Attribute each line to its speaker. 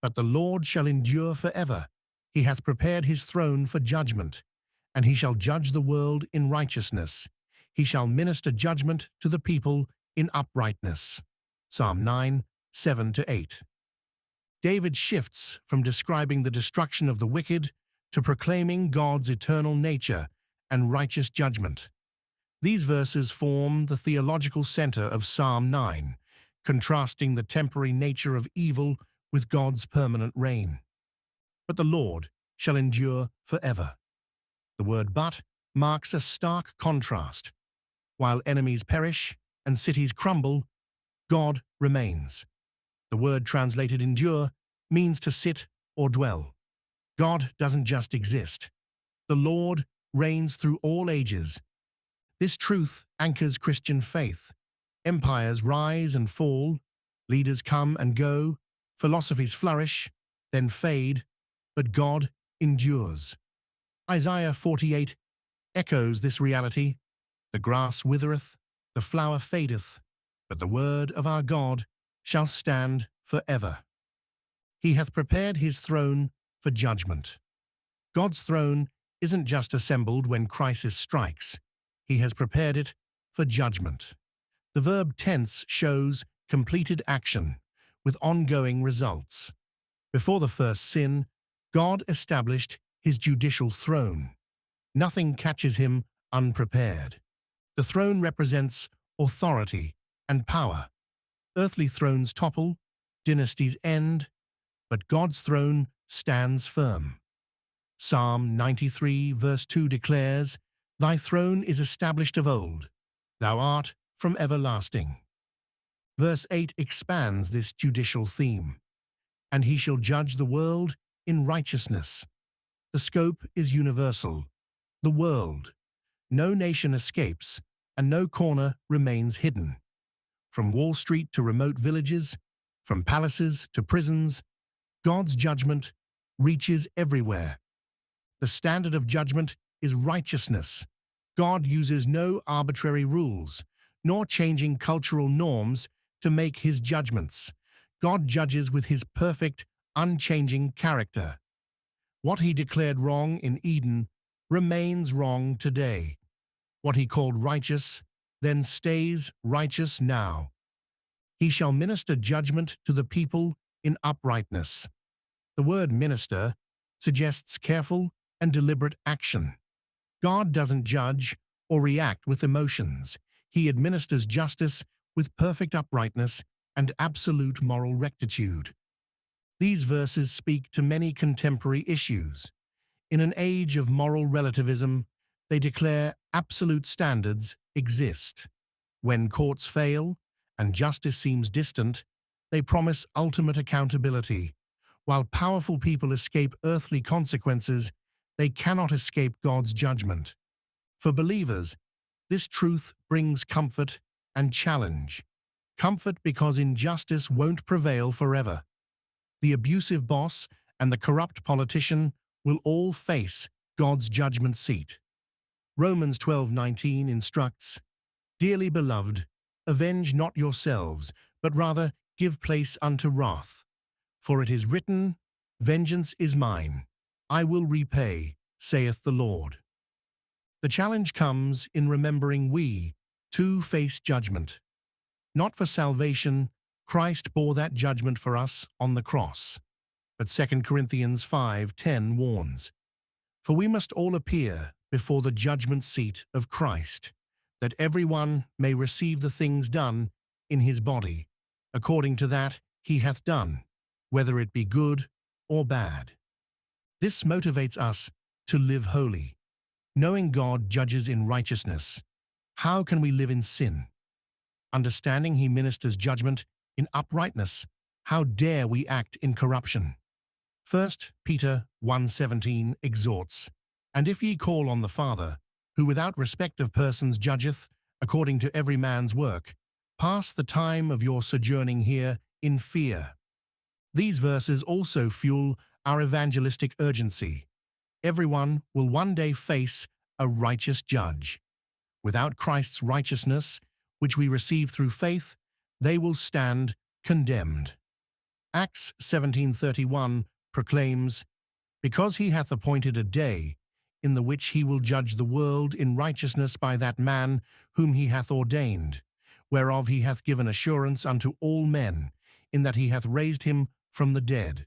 Speaker 1: But the Lord shall endure forever. He hath prepared his throne for judgment, and he shall judge the world in righteousness. He shall minister judgment to the people in uprightness. Psalm 9, 7-8. David shifts from describing the destruction of the wicked to proclaiming God's eternal nature and righteous judgment. These verses form the theological center of Psalm 9, contrasting the temporary nature of evil with God's permanent reign. But the Lord shall endure forever. The word "but" marks a stark contrast. While enemies perish and cities crumble, God remains. The word translated endure means to sit or dwell. God doesn't just exist. The Lord reigns through all ages. This truth anchors Christian faith. Empires rise and fall, leaders come and go, philosophies flourish, then fade, but God endures. Isaiah 48 echoes this reality. The grass withereth, the flower fadeth, but the word of our God shall stand forever. He hath prepared his throne for judgment. God's throne isn't just assembled when crisis strikes. He has prepared it for judgment. The verb tense shows completed action with ongoing results. Before the first sin, God established his judicial throne. Nothing catches him unprepared. The throne represents authority and power. Earthly thrones topple, dynasties end, but God's throne stands firm. Psalm 93 verse 2 declares, "Thy throne is established of old. Thou art from everlasting." Verse 8 expands this judicial theme. "And he shall judge the world in righteousness." The scope is universal. The world. No nation escapes, and no corner remains hidden. From Wall Street to remote villages, from palaces to prisons, God's judgment reaches everywhere. The standard of judgment is righteousness. God uses no arbitrary rules, nor changing cultural norms to make his judgments. God judges with his perfect, unchanging character. What he declared wrong in Eden remains wrong today. What he called righteous then stays righteous now. He shall minister judgment to the people in uprightness. The word minister suggests careful and deliberate action. God doesn't judge or react with emotions. He administers justice with perfect uprightness and absolute moral rectitude. These verses speak to many contemporary issues. In an age of moral relativism, they declare absolute standards exist. When courts fail and justice seems distant, they promise ultimate accountability. While powerful people escape earthly consequences, they cannot escape God's judgment. For believers, this truth brings comfort and challenge. Comfort because injustice won't prevail forever. The abusive boss and the corrupt politician will all face God's judgment seat. Romans 12:19 instructs, "Dearly beloved, avenge not yourselves, but rather give place unto wrath. For it is written, Vengeance is mine, I will repay, saith the Lord." The challenge comes in remembering we, too, face judgment. Not for salvation, Christ bore that judgment for us on the cross. But 2 Corinthians 5:10 warns, "For we must all appear before the judgment seat of Christ, that everyone may receive the things done in his body, according to that he hath done, whether it be good or bad." This motivates us to live holy. Knowing God judges in righteousness, how can we live in sin? Understanding he ministers judgment in uprightness, how dare we act in corruption? 1 Peter 1:17 exhorts, "And if ye call on the Father, who without respect of persons judgeth according to every man's work, pass the time of your sojourning here in fear." These verses also fuel our evangelistic urgency. Everyone will one day face a righteous judge. Without Christ's righteousness, which we receive through faith, they will stand condemned. Acts 17:31 proclaims, "Because he hath appointed a day, in the which he will judge the world in righteousness by that man whom he hath ordained, whereof he hath given assurance unto all men, in that he hath raised him from the dead."